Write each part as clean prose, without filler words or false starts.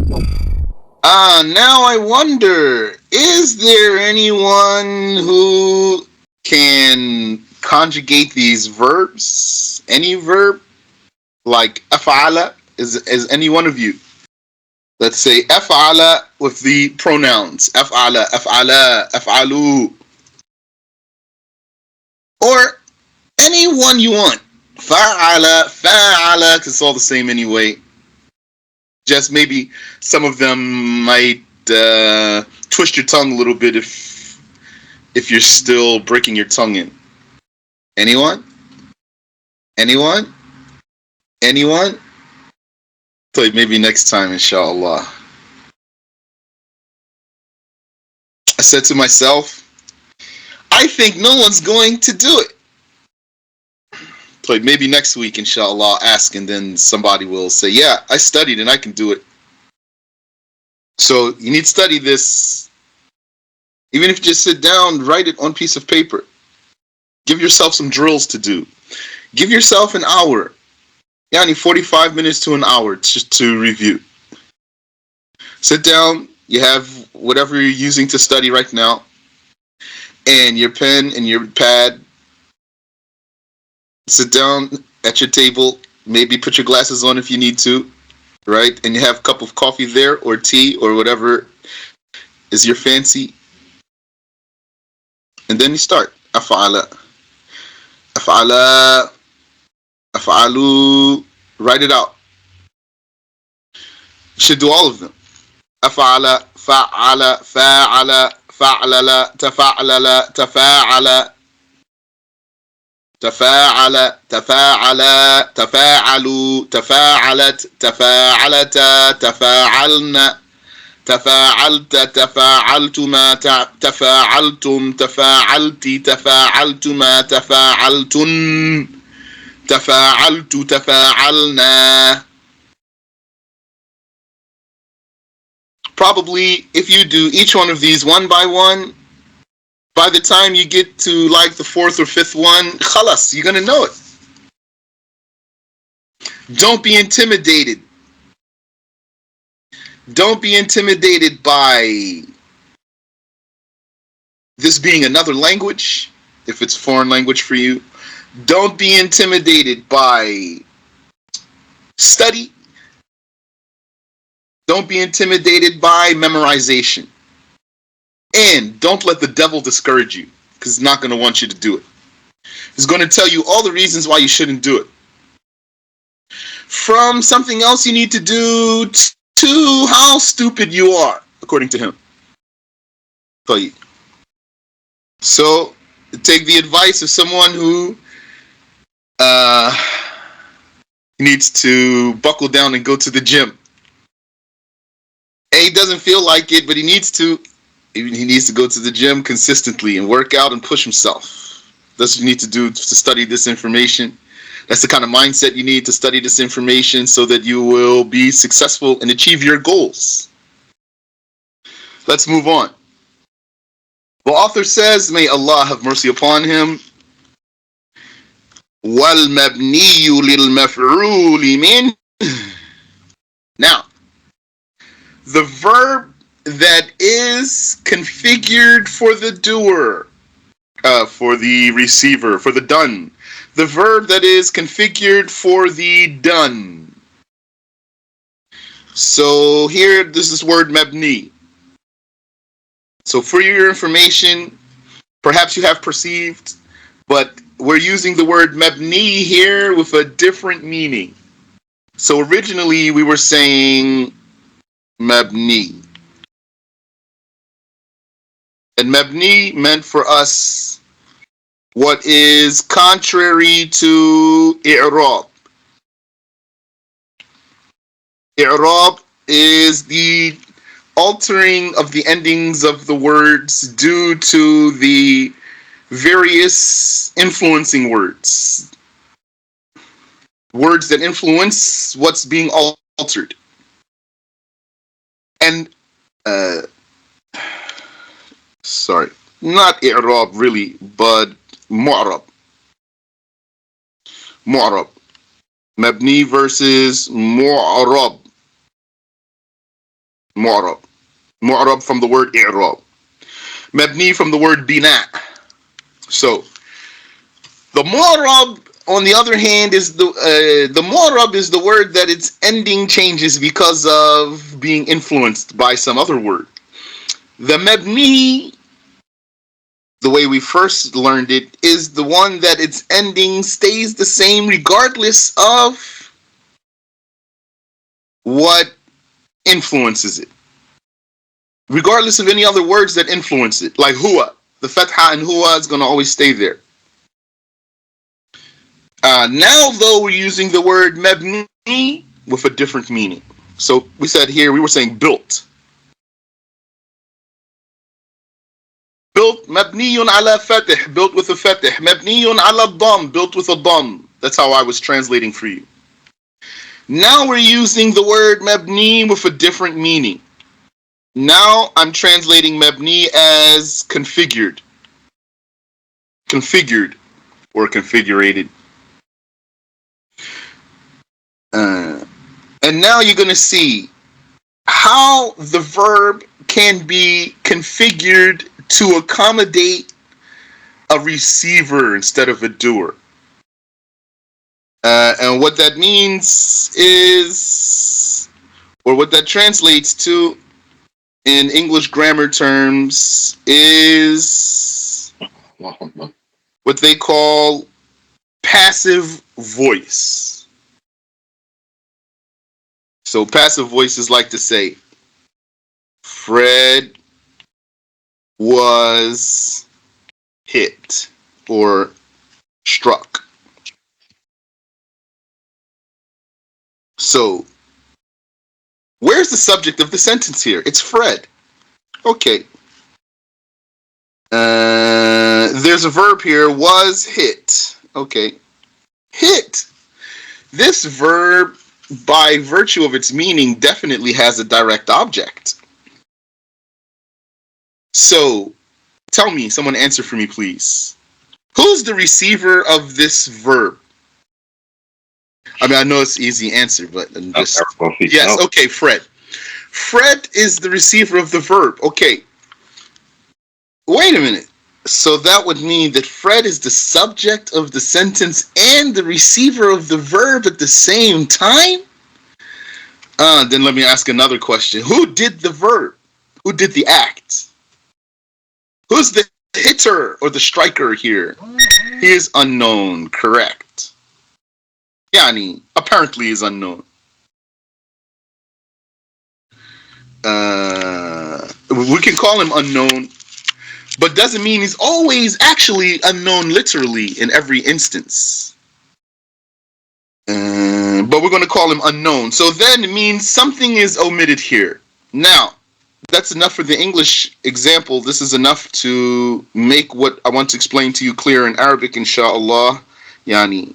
Now I wonder, is there anyone who can conjugate these verbs? Any verb? Like af'ala? Is any one of you? Let's say af'ala with the pronouns. Af'ala, af'ala, af'alu. Or anyone you want. Fa'ala, fa'ala, 'cause it's all the same anyway. Just maybe some of them might twist your tongue a little bit if you're still breaking your tongue in. Anyone? Anyone? Anyone? So maybe next time, inshallah. I said to myself, I think no one's going to do it. So maybe next week, inshallah, I'll ask, and then somebody will say, yeah, I studied and I can do it. So you need to study this. Even if you just sit down, write it on a piece of paper. Give yourself some drills to do. Give yourself an hour. Yeah, I need 45 minutes to an hour just to review. Sit down. You have whatever you're using to study right now, and your pen and your pad. Sit down at your table. Maybe put your glasses on if you need to, right? And you have a cup of coffee there, or tea, or whatever is your fancy. And then you start. Af'ala. Af'ala. Af'alu. Write it out. You should do all of them. أفعل فعل فاعل فعلل تفعلل تفاعل تفاعل تفاعل تفاعلوا تفاعلت تفاعلتا تفاعلن تفاعلت تفاعلتما تفاعلتم تفاعلت تفاعلتما تفاعلتن تفاعلت تفاعلنا. Probably, if you do each one of these one by one, by the time you get to like the fourth or fifth one, khalas, you're going to know it. Don't be intimidated. Don't be intimidated by this being another language, if it's a foreign language for you. Don't be intimidated by study. Don't be intimidated by memorization. And don't let the devil discourage you, because he's not going to want you to do it. He's going to tell you all the reasons why you shouldn't do it. From something else you need to do to how stupid you are, according to him. So, take the advice of someone who needs to buckle down and go to the gym. He doesn't feel like it, but he needs to. He needs to go to the gym consistently and work out and push himself. That's what you need to do to study this information. That's the kind of mindset you need to study this information so that you will be successful and achieve your goals. Let's move on. The author says, may Allah have mercy upon him, وَالْمَبْنِيُّ لِلْمَفْعُولِ مِنْهُ. Now, the verb that is configured for the doer, for the receiver, for the done. The verb that is configured for the done. So here, this is word mabni. So for your information, perhaps you have perceived, but we're using the word mabni here with a different meaning. So originally we were saying mabni. And mabni meant for us what is contrary to i'rab. I'rab is the altering of the endings of the words due to the various influencing words. Words that influence what's being altered. And not i'rab really, but mu'rab. Mu'rab. Mabni versus mu'rab. Mu'rab. Mu'rab from the word i'rab. Mabni from the word bina. So the mu'rab, on the other hand, is the mu'rab is the word that its ending changes because of being influenced by some other word. The mabni, the way we first learned it, is the one that its ending stays the same regardless of what influences it. Regardless of any other words that influence it. Like huwa. The fatha in huwa is going to always stay there. Now, though, we're using the word mabni with a different meaning. So we said here, we were saying built. Built, mabniyun ala fatih, built with a fatih. Mabniyun ala dam, built with a dam. That's how I was translating for you. Now we're using the word mabni with a different meaning. Now I'm translating mabni as configured. Configured or configurated. And now you're going to see how the verb can be configured to accommodate a receiver instead of a doer. And what that means is, or what that translates to in English grammar terms, is what they call passive voice. So passive voice is like to say, Fred was hit or struck. So where's the subject of the sentence here? It's Fred. Okay. There's a verb here, was hit. Okay. Hit. This verb, by virtue of its meaning, definitely has a direct object. So, tell me, someone answer for me, please. Who's the receiver of this verb? I mean, I know it's an easy answer, but just... Yes, okay, Fred. Fred is the receiver of the verb. Okay. Wait a minute. So that would mean that Fred is the subject of the sentence and the receiver of the verb at the same time? Then let me ask another question. Who did the verb? Who did the act? Who's the hitter or the striker here? He is unknown, correct. Yani, apparently is unknown. We can call him unknown, but doesn't mean he's always actually unknown literally in every instance. But we're going to call him unknown. So then it means something is omitted here. Now, that's enough for the English example. This is enough to make what I want to explain to you clear in Arabic, inshallah, yani,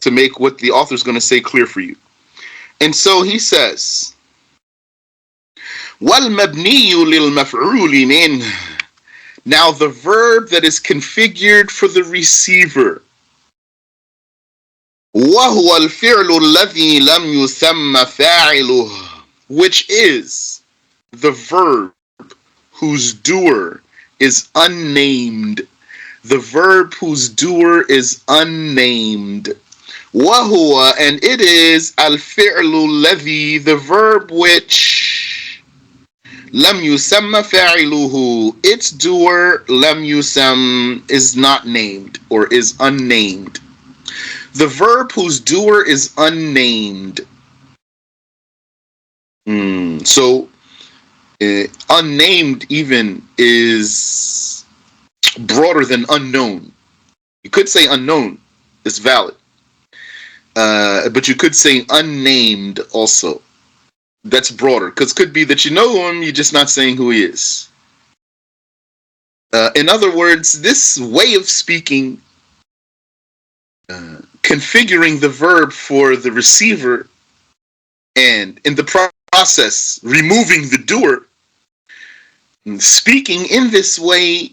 to make what the author is going to say clear for you. And so he says, وَالْمَبْنِيُّ لِلْمَفْعُولِ مِنْهُ. Now the verb that is configured for the receiver, وَهُوَ الْفِعْلُ الَّذِي لَمْ يُسَمَّ فَاعِلُهُ, which is the verb whose doer is unnamed. The verb whose doer is unnamed. وَهُوَ, and it is الْفِعْلُ الَّذِي, the verb which لَمْ يُسَمَّ فَاعِلُهُ, its doer لَمْ يُسَمَّ is not named or is unnamed. The verb whose doer is unnamed. So unnamed even is broader than unknown. You could say unknown, it's valid. But you could say unnamed also. That's broader, because it could be that you know him, you're just not saying who he is. In other words, this way of speaking, configuring the verb for the receiver, and in the process removing the doer, speaking in this way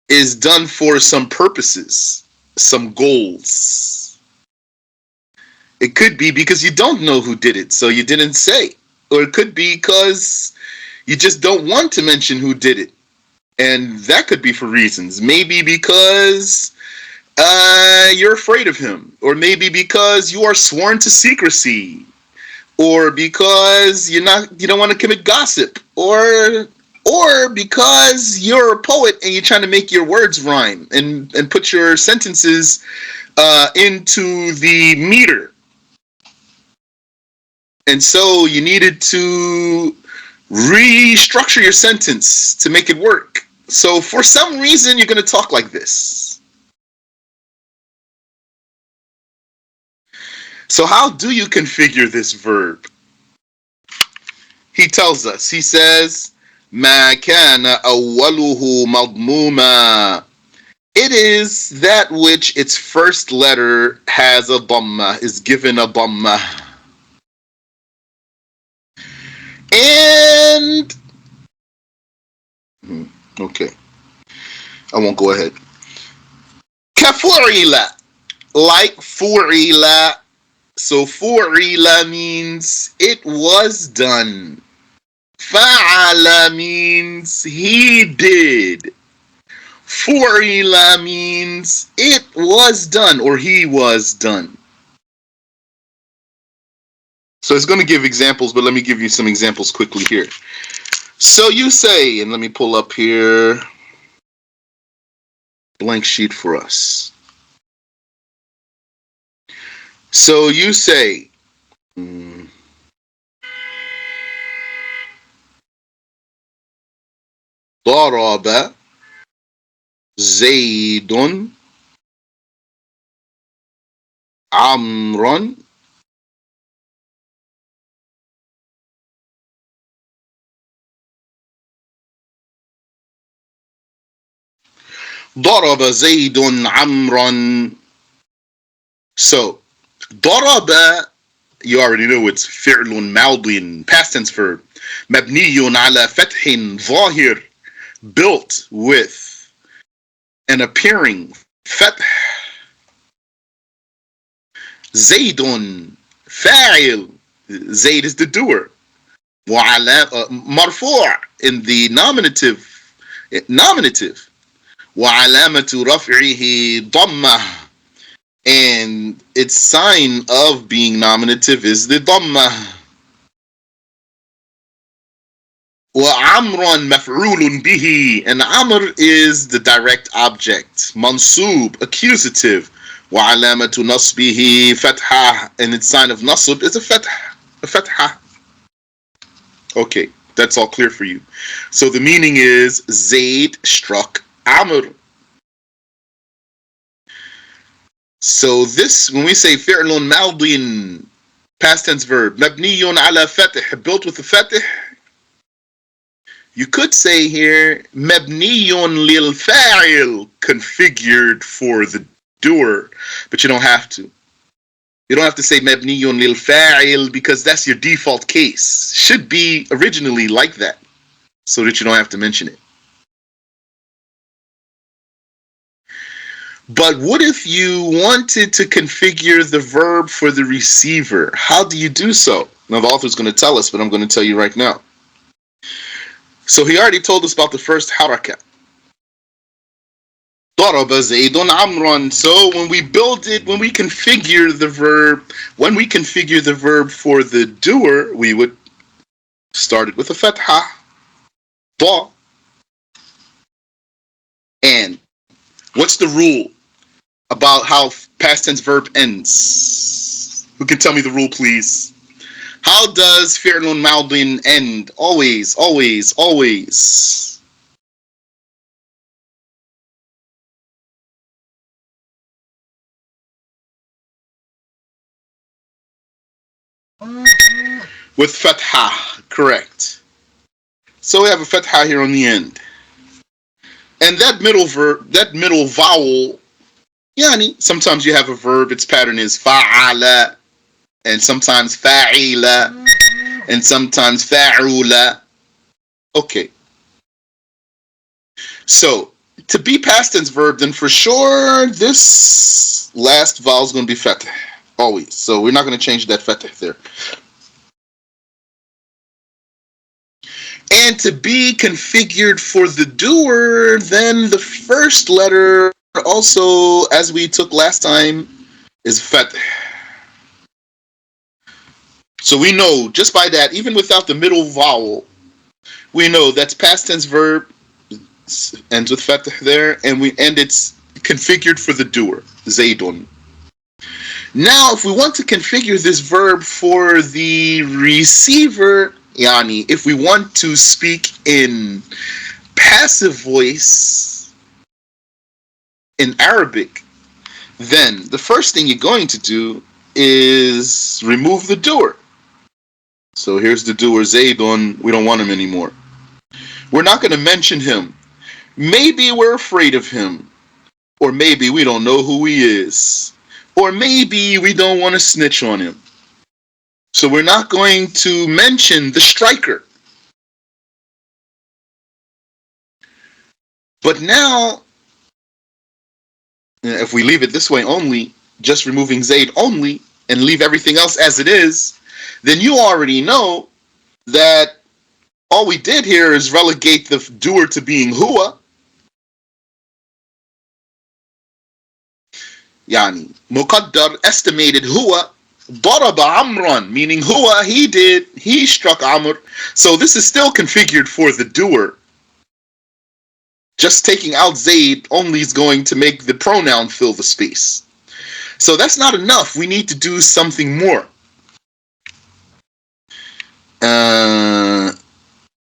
is done for some purposes, some goals. It could be because you don't know who did it, so you didn't say. Or it could be because you just don't want to mention who did it. And that could be for reasons. Maybe because you're afraid of him. Or maybe because you are sworn to secrecy. Or because you don't want to commit gossip. Or because you're a poet and you're trying to make your words rhyme and put your sentences into the meter. And so you needed to restructure your sentence to make it work. So for some reason, you're going to talk like this. So how do you configure this verb? He tells us, he says, ما كان أوله مضموما. It is that which its first letter has a dhamma, is given a dhamma. And okay, I won't go ahead. كفعل, like fu'ila. So fu'ila means it was done. Fa'ala means he did. Fu'ila means it was done or he was done. So it's going to give examples, but let me give you some examples quickly here. So you say, and let me pull up here, blank sheet for us. So you say, ضرب زيد عمرا ضرب زيد عمرا. So ضرب, you already know it's فعل ماضي, past tense verb, مبني على فتح ظاهر, built with an appearing فتح. زيد فاعل, Zayd is the doer. مرفوع in the nominative. وعلامة رفعه ضمة, and its sign of being nominative is the dhamma. وعمرا مفعول به, and Amr is the direct object. Mansub, accusative. وعلامة نصبه فتحة, and its sign of nasb is a fatha. Okay, that's all clear for you. So the meaning is Zayd struck Amr. So this, when we say fi'lun madin, past tense verb, mabniyun ala fatih, built with a fatih, you could say here, mabniyun lil fa'il, configured for the doer, but you don't have to. You don't have to say mabniyun lil fa'il because that's your default case. Should be originally like that, so that you don't have to mention it. But what if you wanted to configure the verb for the receiver? How do you do so? Now the author's going to tell us, but I'm going to tell you right now. So he already told us about the first haraka. ضرب زيد عمرا. So when we build it, when we configure the verb for the doer, we would start it with a fatha, da. And what's the rule about how past tense verb ends? Who can tell me the rule, please? How does fi'lun madin end? Always, always, always. With fatha, correct. So we have a fatha here on the end. And that middle vowel, yani, sometimes you have a verb, its pattern is fa'ala, and sometimes fa'ila, and sometimes fa'ula. Okay. So, to be past tense verb, then for sure, this last vowel is going to be fatah, always. So we're not going to change that fatah there. And to be configured for the doer, then the first letter also, as we took last time, is fath. So we know just by that, even without the middle vowel, we know that's past tense verb, ends with fath there, and it's configured for the doer, zaydun. Now, if we want to configure this verb for the receiver, yani, if we want to speak in passive voice in Arabic, then the first thing you're going to do is remove the doer. So here's the doer, Zaydun. We don't want him anymore. We're not going to mention him. Maybe we're afraid of him. Or maybe we don't know who he is. Or maybe we don't want to snitch on him. So we're not going to mention the striker. But now, if we leave it this way only, just removing Zayd only, and leave everything else as it is, then you already know that all we did here is relegate the doer to being huwa. Yani, Muqaddar estimated huwa, daraba amran, meaning huwa, he struck Amr. So this is still configured for the doer. Just taking out Zayd only is going to make the pronoun fill the space. So that's not enough. We need to do something more.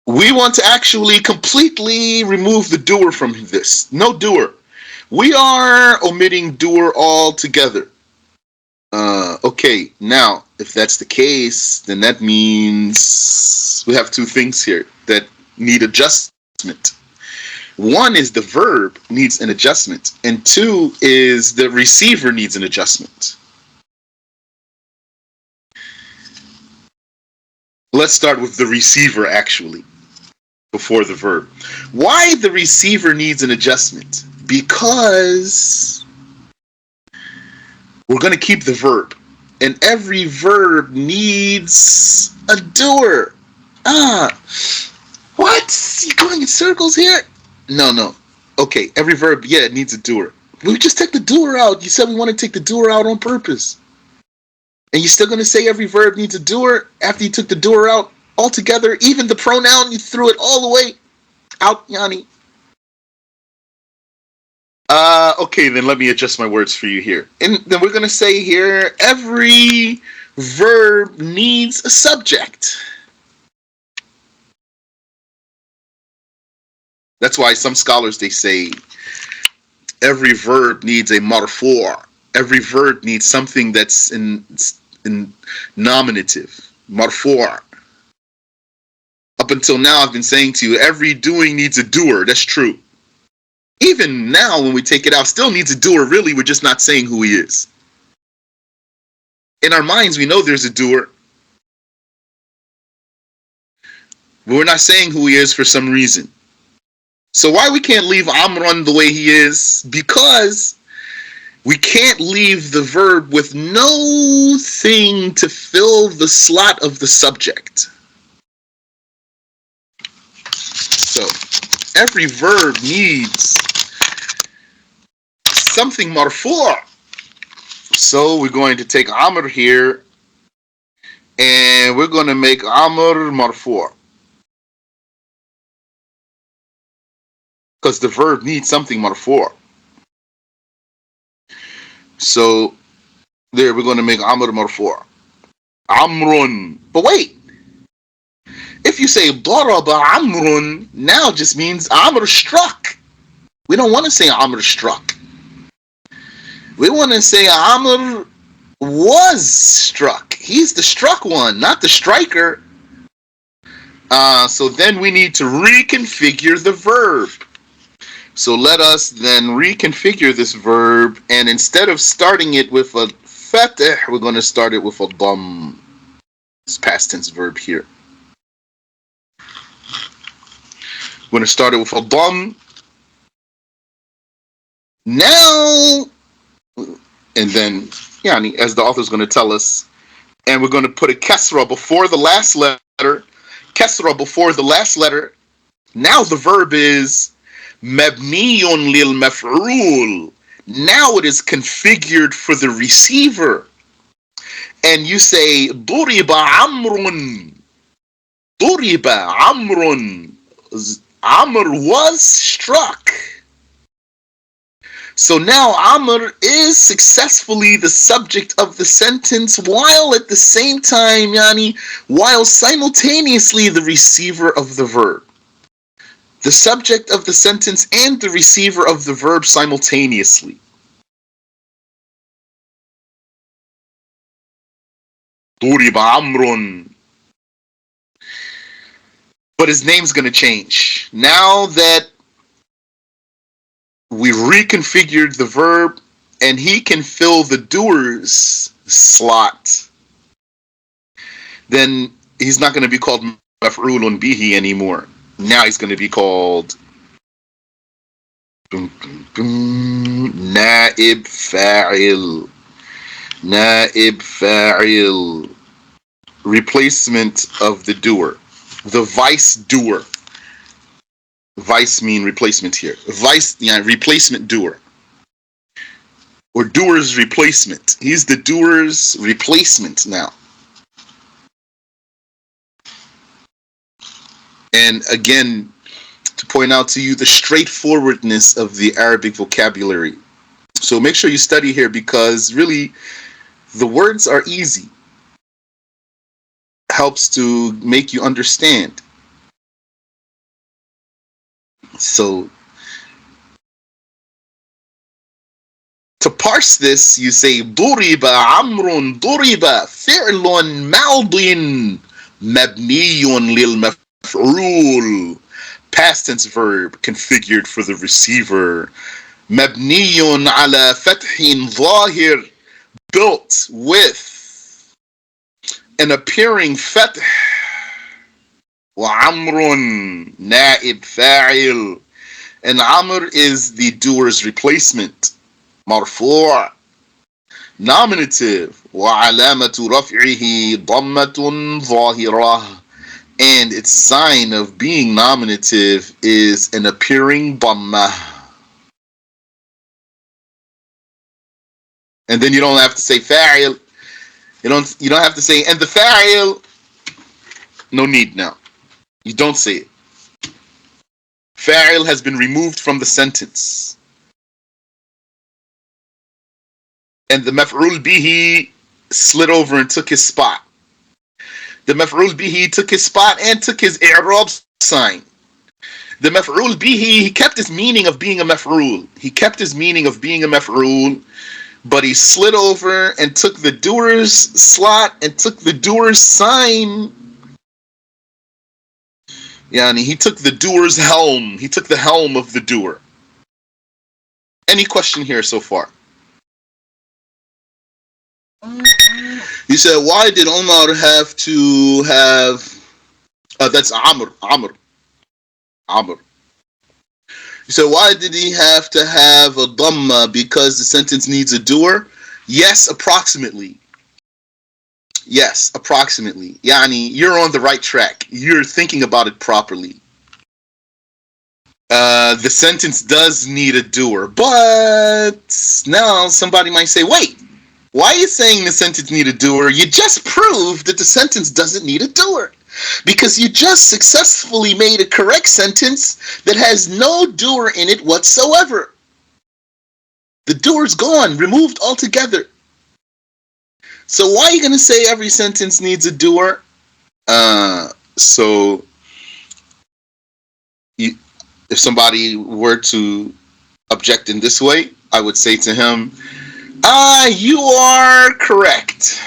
We want to actually completely remove the doer from this. No doer. We are omitting doer altogether. Okay, now, if that's the case, then that means we have two things here that need adjustment. One is the verb needs an adjustment, and two is the receiver needs an adjustment. Let's start with the receiver, actually, before the verb. Why the receiver needs an adjustment? Because we're going to keep the verb, and every verb needs a doer. What? You going in circles here? No. Okay, every verb, yeah, it needs a doer. We just take the doer out. You said we want to take the doer out on purpose. And you're still going to say every verb needs a doer after you took the doer out altogether? Even the pronoun, you threw it all the way out, Yani. Okay, then let me adjust my words for you here. And then we're going to say here, every verb needs a subject. That's why some scholars, they say every verb needs a marfu'. Every verb needs something that's in nominative, marfu'. Up until now, I've been saying to you, every doing needs a doer. That's true. Even now, when we take it out, still needs a doer. Really, we're just not saying who he is. In our minds, we know there's a doer, but we're not saying who he is for some reason. So why we can't leave Amran the way he is? Because we can't leave the verb with no thing to fill the slot of the subject. So every verb needs something marfu'. So we're going to take Amr here, and we're going to make Amr marfu'. Because the verb needs something marfu'. So there we're going to make Amr marfu'. Amrun. But wait. If you say daraba Amrun, now just means Amr struck. We don't want to say Amr struck. We want to say Amr was struck. He's the struck one, not the striker. So then we need to reconfigure the verb. So let us then reconfigure this verb, and instead of starting it with a fatih, we're going to start it with a dam. This past tense verb here. We're going to start it with a dam. Now, and then, yani, as the author is going to tell us, and we're going to put a kasra before the last letter. kasra before the last letter, now the verb is Mabni lil-Maf'ul. Now it is configured for the receiver. And you say, Duriba Amrun. Duriba Amrun. Amr was struck. So now Amr is successfully the subject of the sentence, while at the same time, while simultaneously the receiver of the verb. The subject of the sentence and the receiver of the verb simultaneously. Duriba Amrun. But his name's going to change. Now that we reconfigured the verb and he can fill the doer's slot, then he's not going to be called Maf'ulun Bihi anymore. Now he's going to be called Na'ib Fa'il. Na'ib Fa'il. Replacement of the doer. The vice doer. Vice mean replacement here. Replacement doer. Or doer's replacement. He's the doer's replacement now. And again, to point out to you the straightforwardness of the Arabic vocabulary. So make sure you study here, because really the words are easy. Helps to make you understand. So to parse this, you say Duriba Amrun Duriba Fi'lun Maldin Mabniyun lil-Maf'ul. Past tense verb configured for the receiver. Mabniyun ala Fathin Zahir, built with an appearing fath. Wa Amrun Na'ib Fa'il. And Amr is the doer's replacement. Marfu'. Nominative. Wa alamatu raf'ihi dammatun zahirah. And its sign of being nominative is an appearing dhamma. And then you don't have to say fa'il. You don't have to say, and the fa'il. No need now. You don't say it. Fa'il has been removed from the sentence. And the maf'ul bihi slid over and took his spot. The maf'ul bihi took his spot and took his i'rab sign. The maf'ul bihi, he kept his meaning of being a maf'ul. He kept his meaning of being a maf'ul, but he slid over and took the doer's slot and took the doer's sign. He took the doer's helm. He took the helm of the doer. Any question here so far? You said, why did Omar have to have... that's Amr. You said, why did he have to have a dhamma? Because the sentence needs a doer? Yes, approximately. Yes, approximately. You're on the right track. You're thinking about it properly. The sentence does need a doer. But now somebody might say, wait, why are you saying the sentence need a doer? You just proved that the sentence doesn't need a doer. Because you just successfully made a correct sentence that has no doer in it whatsoever. The doer's gone, removed altogether. So why are you going to say every sentence needs a doer? If somebody were to object in this way, I would say to him, you are correct.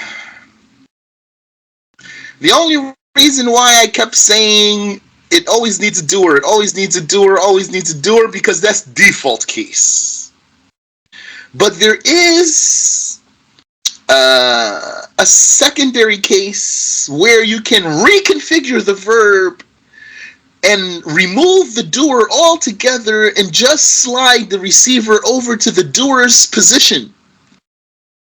The only reason why I kept saying it always needs a doer, because that's default case. But there is a secondary case where you can reconfigure the verb and remove the doer altogether and just slide the receiver over to the doer's position.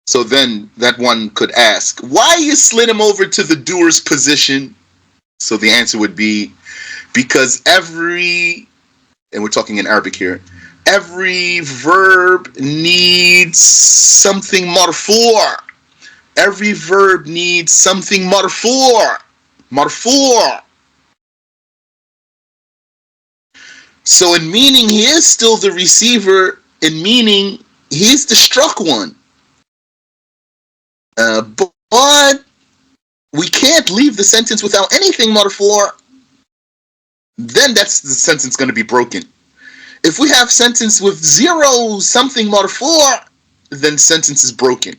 So then that one could ask, why you slid him over to the doer's position? So the answer would be because and we're talking in Arabic here, every verb needs something marfu'. Every verb needs something marfu'. Marfu'. So in meaning, he is still the receiver. In meaning, he's the struck one. But we can't leave the sentence without anything marfu'. Then that's the sentence going to be broken. If we have sentence with zero something marfu', then sentence is broken.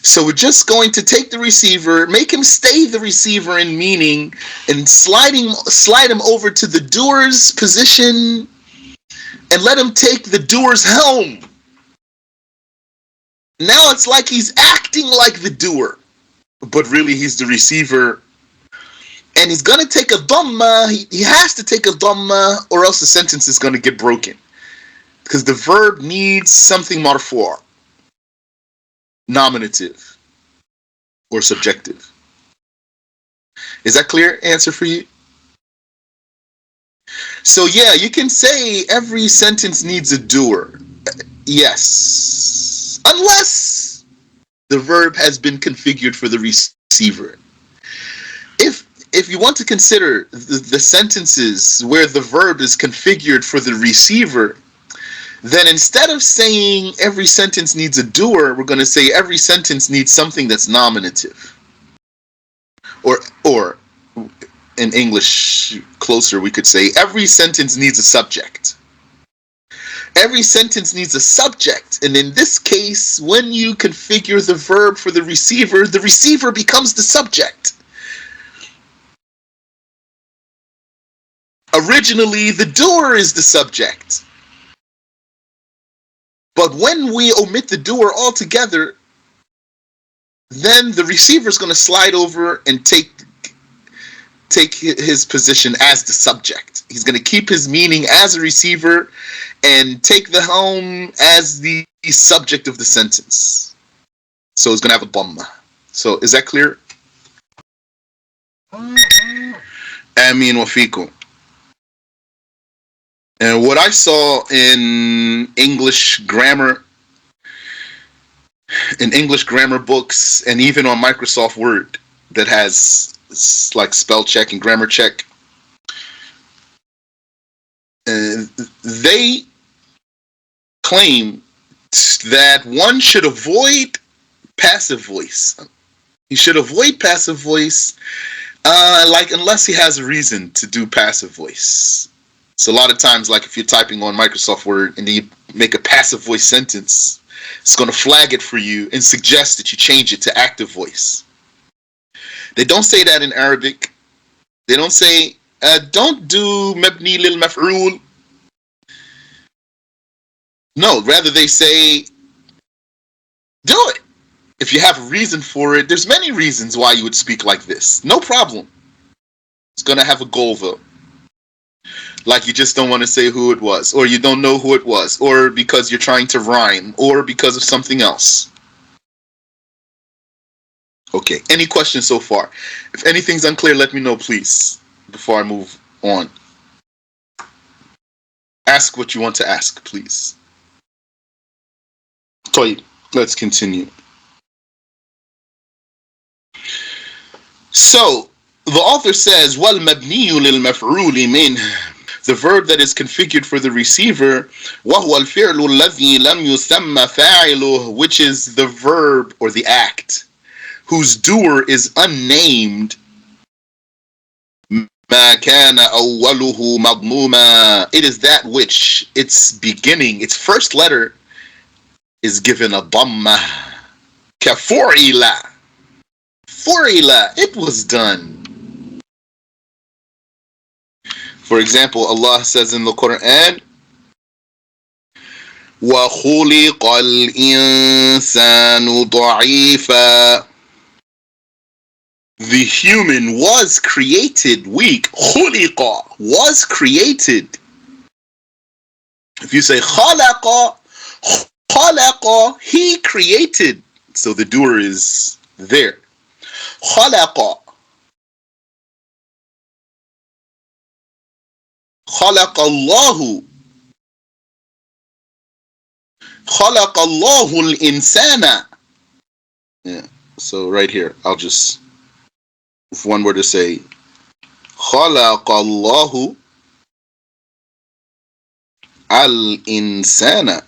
So we're just going to take the receiver, make him stay the receiver in meaning, and slide him over to the doer's position, and let him take the doer's helm. Now it's like he's acting like the doer, but really he's the receiver. And he's going to take a dhamma. He has to take a dhamma, or else the sentence is going to get broken. Because the verb needs something marfu', nominative, or subjective. Is that clear answer for you? So yeah, you can say every sentence needs a doer. Yes. Unless the verb has been configured for the receiver. If you want to consider the sentences where the verb is configured for the receiver, then instead of saying every sentence needs a doer, we're going to say every sentence needs something that's nominative. Or in English closer, we could say every sentence needs a subject. Every sentence needs a subject. And in this case, when you configure the verb for the receiver becomes the subject. Originally, the doer is the subject. But when we omit the doer altogether, then the receiver is going to slide over and take his position as the subject. He's going to keep his meaning as a receiver and take the helm as the subject of the sentence. So it's going to have a dhamma. So is that clear? Ameen wa fikum. And what I saw in English grammar books, and even on Microsoft Word that has like spell check and grammar check, they claim that one should avoid passive voice. He should avoid passive voice, unless he has a reason to do passive voice. So a lot of times, like if you're typing on Microsoft Word and you make a passive voice sentence, it's going to flag it for you and suggest that you change it to active voice. They don't say that in Arabic. They don't say, don't do Mabni lil-Maf. No, rather they say, do it. If you have a reason for it, there's many reasons why you would speak like this. No problem. It's going to have a goal though. Like you just don't want to say who it was, or you don't know who it was, or because you're trying to rhyme, or because of something else. Okay, any questions so far? If anything's unclear, let me know, please, before I move on. Ask what you want to ask, please. طيب, let's continue. So, the author says, وَالْمَبْنِيُّ لِلْمَفْعُولِ مِنْهُ. The verb that is configured for the receiver, وَهُوَ الْفِعْلُ الَّذِي لَمْ يُسَمَّ فَاعِلُهُ, which is the verb or the act whose doer is unnamed. مَا كَانَ أَوَّلُهُ مَضْمُومًا. It is that which its beginning, its first letter, is given a dhamma. كَفُعِلَ. فُعِلَ, it was done. For example, Allah says in the Quran, وَخُلِقَ الْإِنسَانُ ضَعِيفًا. The human was created weak. خُلِقَ, was created. If you say خَلَقَ, خَلَقَ, he created. So the doer is there. خَلَقَ. خلق الله. خلق الله الإنسان. Yeah. So right here, I'll just, if one were to say, خلق الله الإنسان.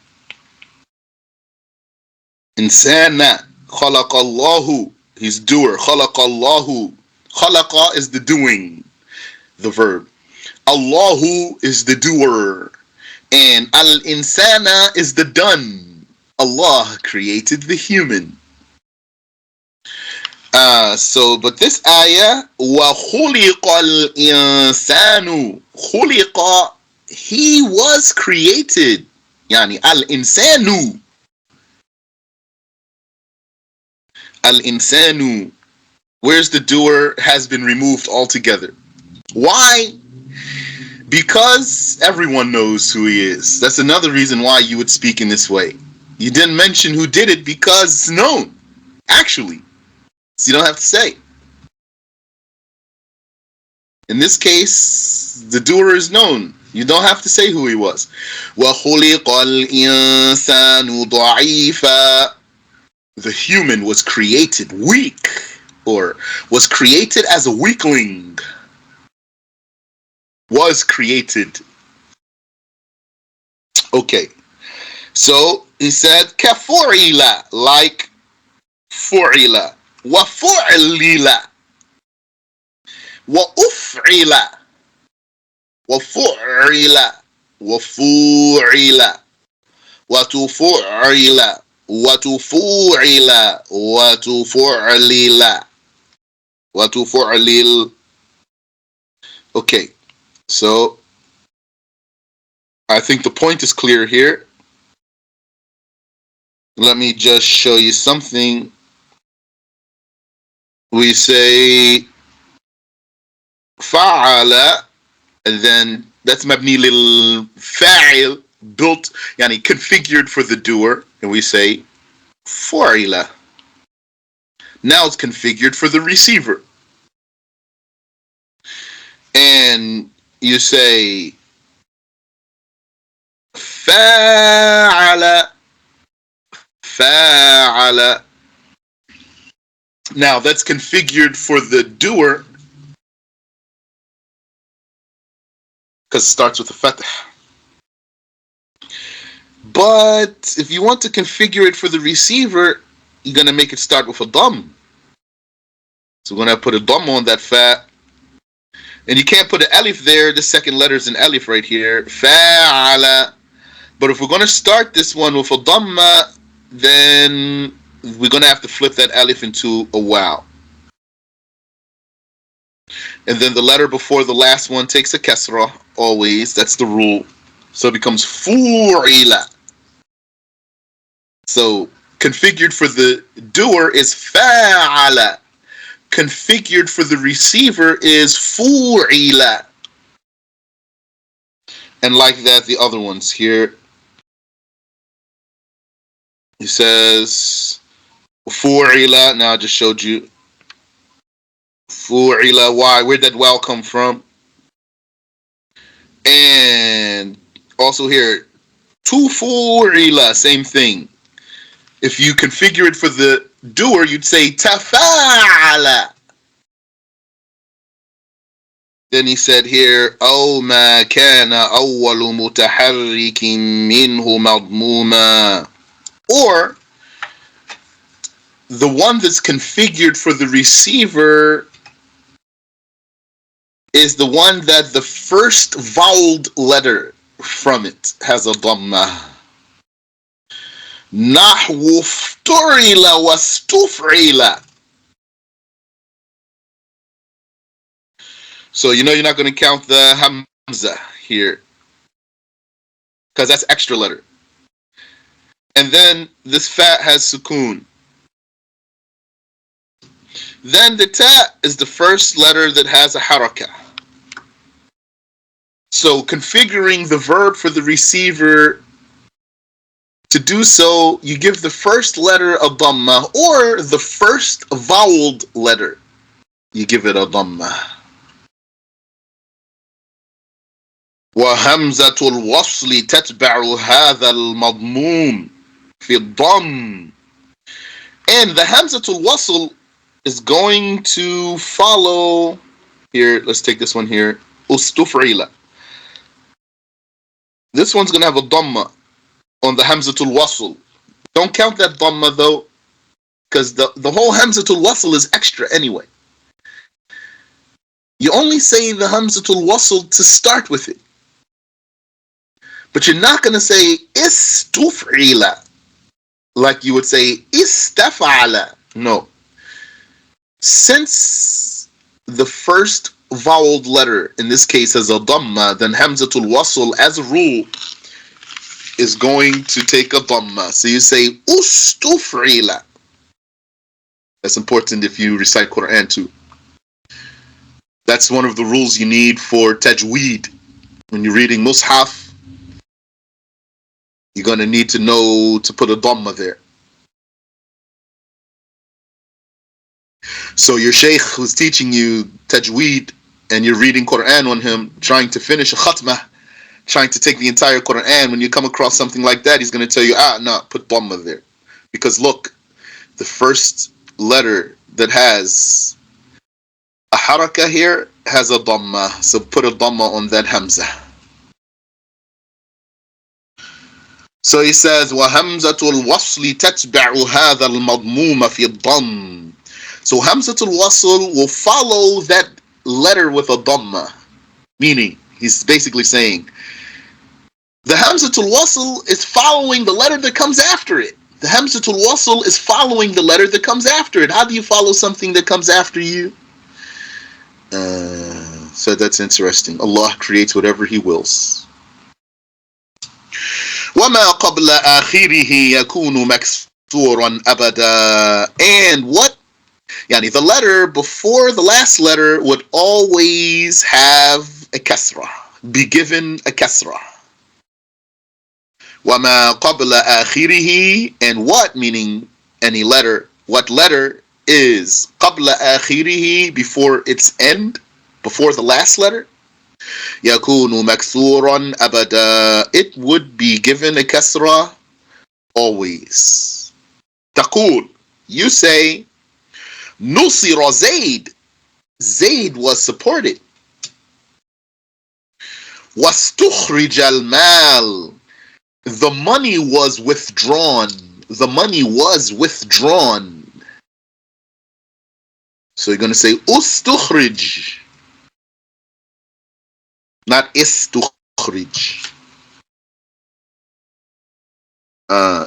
إنسان. خلق الله. He's doer. خلق الله. خلق is the doing, the verb. Allahu is the doer. And al-insana is the done. Allah created the human. But this ayah, وَخُلِقَ الْإِنسَانُ. خُلِقَ, he was created. Yani al-insanu. Al-insanu. Where's the doer? Has been removed altogether. Why? Because everyone knows who he is. That's another reason why you would speak in this way. You didn't mention who did it because it's known, actually. So you don't have to say. In this case, the doer is known. You don't have to say who he was. وَخُلِقَ الْإِنسَانُ ضَعِيفًا. The human was created weak, or was created as a weakling. Was created. Okay. So he said كَفُعِلَ, like فُعِلَ. وَفُعْلِلَ. وَأُفْعِلَ. وَفُعِلَ. وَفُعِلَ. وَتُفُعِلَ. وَتُفُعِلَ. وَتُفُعْلِلَ. وَتُفُعْلِلَ. Okay. So I think the point is clear here. Let me just show you something. We say fa'ala, and then that's mabni lil-fa'il, built, yani configured for the doer, and we say fu'ila. Now it's configured for the receiver. And you say fa'ala. Fa'ala. Now that's configured for the doer because it starts with a fatah. But if you want to configure it for the receiver, you're going to make it start with a dam. So we're going to put a dam on that fa. And you can't put an alif there. The second letter is an alif right here. Fa'ala. But if we're going to start this one with a dhamma, then we're going to have to flip that alif into a waw. And then the letter before the last one takes a kasra, always. That's the rule. So it becomes fu'ila. So configured for the doer is fa'ala. Configured for the receiver is fu'ila. And like that, the other ones here. He says fu'ila. Now I just showed you. Fu'ila. Why? Where'd that waw come from? And also here, tufu'ila. Same thing. If you configure it for the doer, you'd say tafa'ala. Then he said here, أو ما كان أول متحرك منه مضموما. Or the one that's configured for the receiver is the one that the first voweled letter from it has a dhamma. نحو افتعل واستفعل. So you know you're not going to count the hamza here because that's extra letter. And then this fa has sukoon. Then the ta is the first letter that has a haraka. So configuring the verb for the receiver, to do so, you give the first letter a dhamma, or the first voweled letter, you give it a dhamma. وهمزة الوصل تتبع هذا المضموم في الضم. And the Hamzatul Wasl is going to follow. Here, let's take this one here. Ustufrila. This one's going to have a Dhamma on the Hamzatul Wasl. Don't count that Dhamma though, because the whole Hamzatul Wasl is extra anyway. You only say the Hamzatul Wasl to start with it. But you're not going to say Istufrila like you would say Istafala. No. Since the first voweled letter in this case has a Dhamma, then Hamzatul Wasl as a rule is going to take a Dhamma. So you say Ustufrila. That's important if you recite Quran too. That's one of the rules you need for tajweed. When you're reading Mus'haf, you're going to need to know to put a Dhamma there. So your Shaykh who's teaching you tajweed and you're reading Quran on him, trying to finish a khatmah, trying to take the entire Quran, when you come across something like that, he's going to tell you, no, put Dhamma there. Because look, the first letter that has a harakah here has a Dhamma. So put a Dhamma on that Hamza. So he says, وَهَمْزَةُ الْوَصْلِ تَتْبَعُ هَذَا الْمَضْمُومَ فِي الضَّمِّ. So Hamzatul Wasl will follow that letter with a Dhamma. Meaning, he's basically saying, the Hamzatul Wasl is following the letter that comes after it. The Hamzatul Wasl is following the letter that comes after it. How do you follow something that comes after you? So that's interesting. Allah creates whatever He wills. وَمَا قَبْلَ آخِرِهِ يَكُونُ مَكْسُورًا أَبَدًا. And what? Yani the letter before the last letter would always have a kasra, be given a kasra. وَمَا قَبْلَ آخِرِهِ. And what, meaning any letter, what letter is قَبْلَ آخِرِهِ, before its end, before the last letter? يَكُونُ مَكْسُورًا أَبَدًا. It would be given a kasra always. تقول, you say, نُصِرَ زَيْد. Zayd was supported. وَاسْتُخْرِجَ الْمَالِ. The money was withdrawn. The money was withdrawn. So you're going to say ustukhrij, not istukhrij.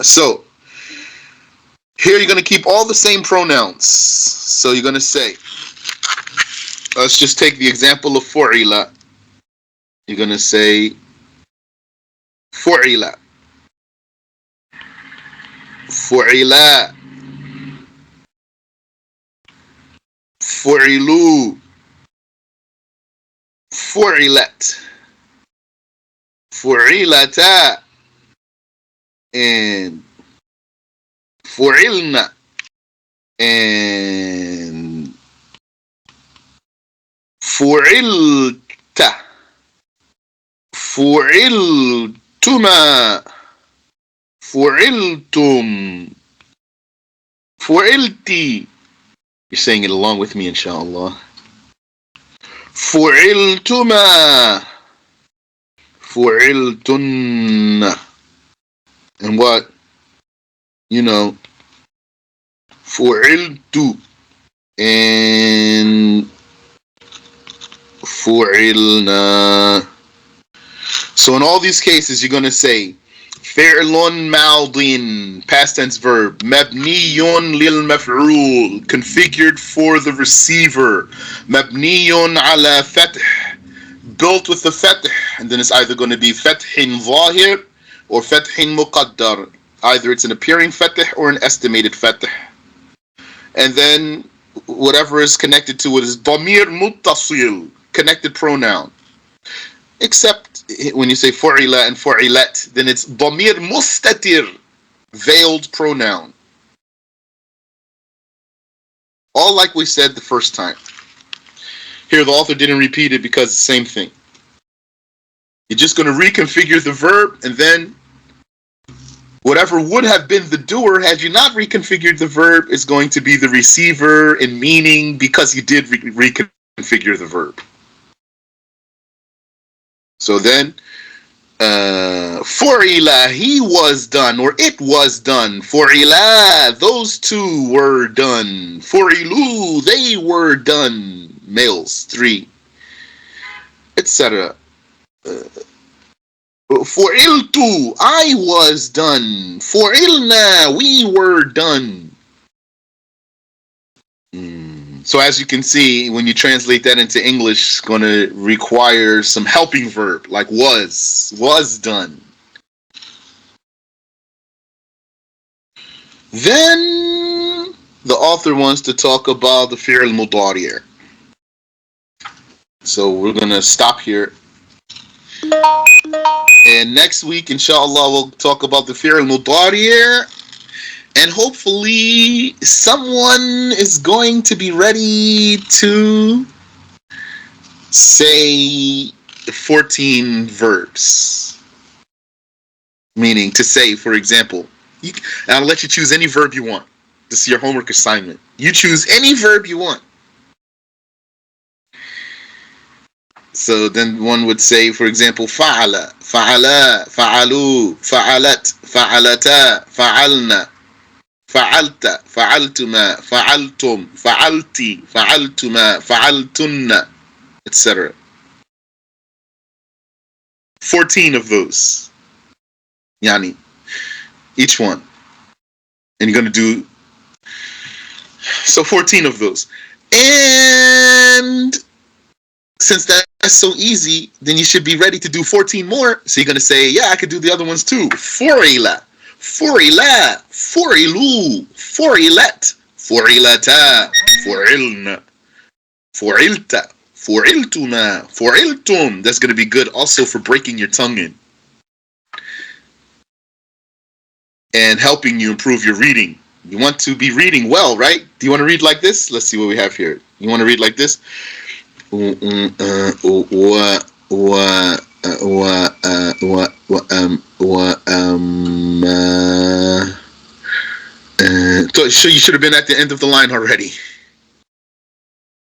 So here you're going to keep all the same pronouns. So you're going to say, let's just take the example of fu'ila. You're going to say fu'ila, fu'ila, fu'ilu, fu'ilat, fu'ilata, and fu'ilna, and fu'ilta, fu'iltuma, fu'iltum, fu'ilti. You're saying it along with me, inshallah. Fu'iltuma, fu'iltunna. And what? You know, fu'iltu and fu'ilna. So in all these cases, you're going to say fi'lun ma'udin, past tense verb, mabniyun lil-Maf'ul, configured for the receiver, mabniyun ala fath, built with the fath, and then it's either going to be fathin zahir or fathin muqaddar. Either it's an appearing fath or an estimated fath. And then whatever is connected to it is damir muttasil, connected pronoun. Except when you say fu'ila and fu'ilat, then it's damir mustatir, veiled pronoun. All like we said the first time. Here the author didn't repeat it because it's the same thing. You're just going to reconfigure the verb, and then whatever would have been the doer had you not reconfigured the verb is going to be the receiver in meaning because you did reconfigure the verb. So then, fu'ila, he was done, or it was done. Fu'ila, those two were done. Fu'ilu, they were done. Males, 3, etc. Fu'iltu, I was done. Fu'ilna, we were done. So as you can see, when you translate that into English, it's going to require some helping verb, like was done. Then the author wants to talk about the fi'l mudari'. So we're going to stop here. And next week, inshallah, we'll talk about the fi'l mudari'. And hopefully someone is going to be ready to say 14 verbs. Meaning to say, for example, and I'll let you choose any verb you want. This is your homework assignment. You choose any verb you want. So then one would say, for example, fa'ala, fa'ala, fa'alu, fa'alat, fa'alata, fa'alna. فعلت فعلتما فعلتم فعلتي فعلتما فعلتن, etc. 14 of those, yani, each one. And you're going to do, so 14 of those. And since that's so easy, then you should be ready to do 14 more. So you're going to say, yeah, I could do the other ones too. Fu'ila, fu'ila, fu'ilu, fu'ilat, fu'ilata, fu'ilna, fu'ilta, fu'iltuna, fu'iltum. That's going to be good also for breaking your tongue in and helping you improve your reading. You want to be reading well, right? Do you want to read like this? Let's see what we have here. You want to read like this? So you should have been at the end of the line already.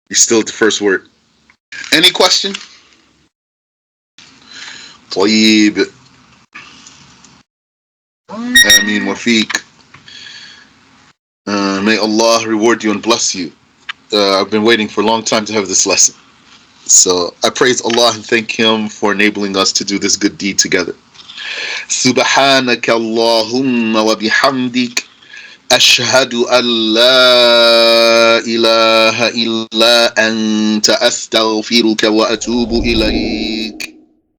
You're still at the first word. Any question? طيب. Ameen wa feek. May Allah reward you and bless you. I've been waiting for a long time to have this lesson. So I praise Allah and thank Him for enabling us to do this good deed together. Subhanaka Allahumma wa bihamdik. Ashhadu an la ilaha illa anta astaghfiruka wa atubu ilayk.